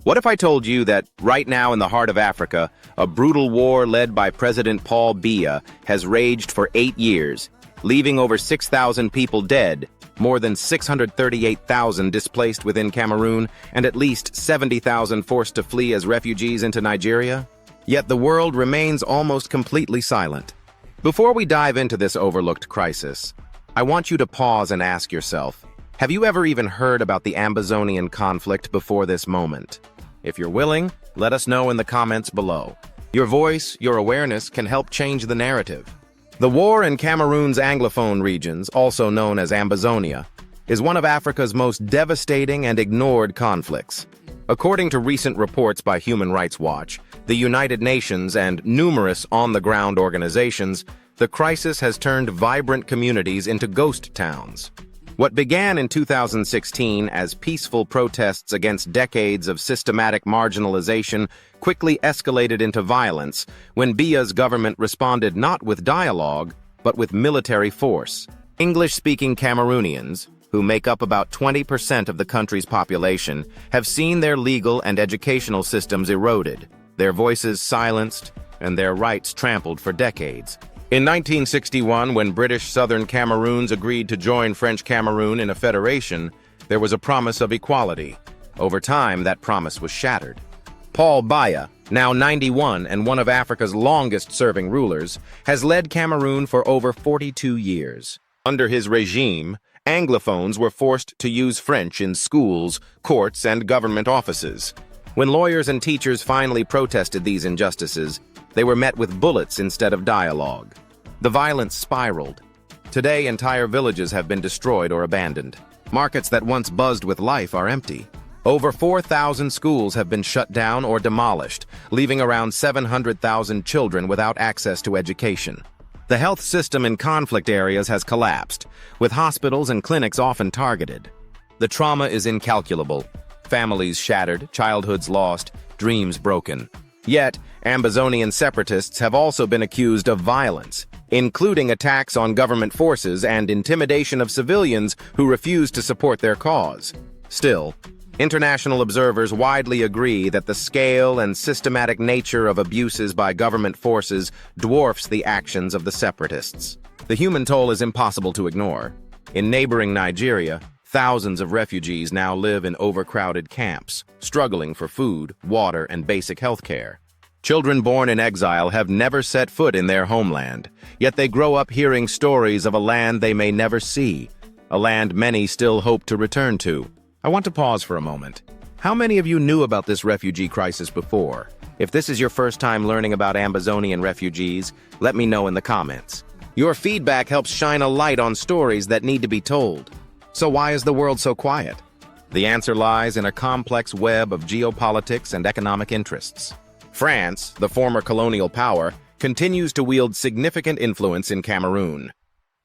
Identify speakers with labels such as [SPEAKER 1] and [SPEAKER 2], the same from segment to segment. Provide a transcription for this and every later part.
[SPEAKER 1] What if I told you that right now in the heart of Africa, a brutal war led by President Paul Biya has raged for 8 years, leaving over 6,000 people dead, more than 638,000 displaced within Cameroon, and at least 70,000 forced to flee as refugees into Nigeria? Yet the world remains almost completely silent. Before we dive into this overlooked crisis, I want you to pause and ask yourself, have you ever even heard about the Ambazonian conflict before this moment? If you're willing, let us know in the comments below. Your voice, your awareness can help change the narrative. The war in Cameroon's Anglophone regions, also known as Ambazonia, is one of Africa's most devastating and ignored conflicts. According to recent reports by Human Rights Watch, the United Nations, and numerous on-the-ground organizations, the crisis has turned vibrant communities into ghost towns. What began in 2016 as peaceful protests against decades of systematic marginalization quickly escalated into violence when Biya's government responded not with dialogue, but with military force. English-speaking Cameroonians, who make up about 20% of the country's population, have seen their legal and educational systems eroded, their voices silenced, and their rights trampled for decades. In 1961, when British Southern Cameroons agreed to join French Cameroon in a federation, there was a promise of equality. Over time, that promise was shattered. Paul Biya, now 91 and one of Africa's longest-serving rulers, has led Cameroon for over 42 years. Under his regime, Anglophones were forced to use French in schools, courts, and government offices. When lawyers and teachers finally protested these injustices, they were met with bullets instead of dialogue. The violence spiraled. Today, entire villages have been destroyed or abandoned. Markets that once buzzed with life are empty. Over 4,000 schools have been shut down or demolished, leaving around 700,000 children without access to education. The health system in conflict areas has collapsed, with hospitals and clinics often targeted. The trauma is incalculable. Families shattered, childhoods lost, dreams broken. Yet, Ambazonian separatists have also been accused of violence, including attacks on government forces and intimidation of civilians who refuse to support their cause. Still, international observers widely agree that the scale and systematic nature of abuses by government forces dwarfs the actions of the separatists. The human toll is impossible to ignore. In neighboring Nigeria, thousands of refugees now live in overcrowded camps, struggling for food, water, and basic health care. Children born in exile have never set foot in their homeland, yet they grow up hearing stories of a land they may never see, a land many still hope to return to. I want to pause for a moment. How many of you knew about this refugee crisis before? If this is your first time learning about Ambazonian refugees, let me know in the comments. Your feedback helps shine a light on stories that need to be told. So why is the world so quiet? The answer lies in a complex web of geopolitics and economic interests. France, the former colonial power, continues to wield significant influence in Cameroon.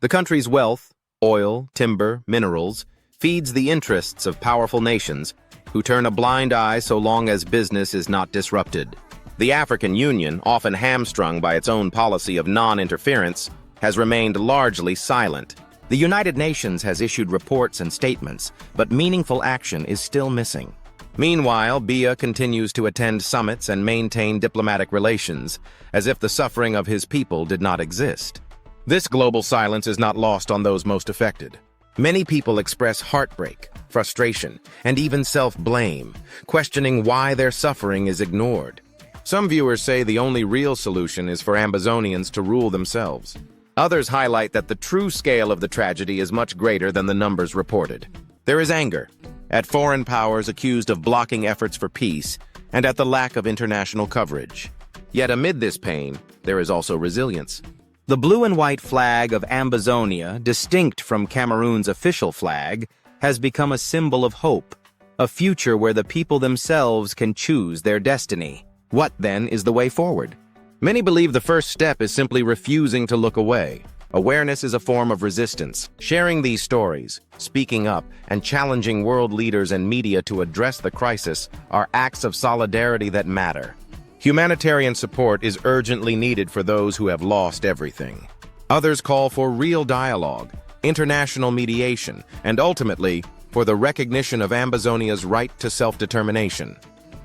[SPEAKER 1] The country's wealth, oil, timber, minerals, feeds the interests of powerful nations who turn a blind eye so long as business is not disrupted. The African Union, often hamstrung by its own policy of non-interference, has remained largely silent. The United Nations has issued reports and statements, but meaningful action is still missing. Meanwhile, Biya continues to attend summits and maintain diplomatic relations, as if the suffering of his people did not exist. This global silence is not lost on those most affected. Many people express heartbreak, frustration, and even self-blame, questioning why their suffering is ignored. Some viewers say the only real solution is for Ambazonians to rule themselves. Others highlight that the true scale of the tragedy is much greater than the numbers reported. There is anger at foreign powers accused of blocking efforts for peace and at the lack of international coverage. Yet amid this pain, there is also resilience. The blue and white flag of Ambazonia, distinct from Cameroon's official flag, has become a symbol of hope, a future where the people themselves can choose their destiny. What, then, is the way forward? Many believe the first step is simply refusing to look away. Awareness is a form of resistance. Sharing these stories, speaking up, and challenging world leaders and media to address the crisis are acts of solidarity that matter. Humanitarian support is urgently needed for those who have lost everything. Others call for real dialogue, international mediation, and ultimately, for the recognition of Ambazonia's right to self-determination.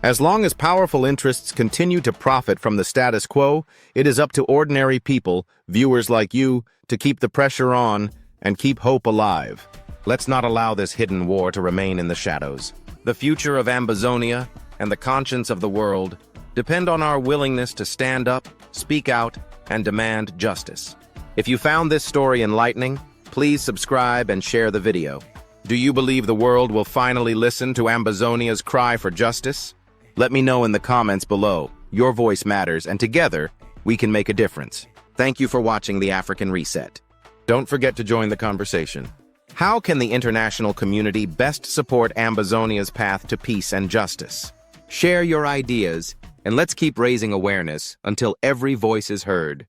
[SPEAKER 1] As long as powerful interests continue to profit from the status quo, it is up to ordinary people, viewers like you, to keep the pressure on and keep hope alive. Let's not allow this hidden war to remain in the shadows. The future of Ambazonia and the conscience of the world depend on our willingness to stand up, speak out, and demand justice. If you found this story enlightening, please subscribe and share the video. Do you believe the world will finally listen to Ambazonia's cry for justice? Let me know in the comments below. Your voice matters, and together, we can make a difference. Thank you for watching The African Reset. Don't forget to join the conversation. How can the international community best support Ambazonia's path to peace and justice? Share your ideas, and let's keep raising awareness until every voice is heard.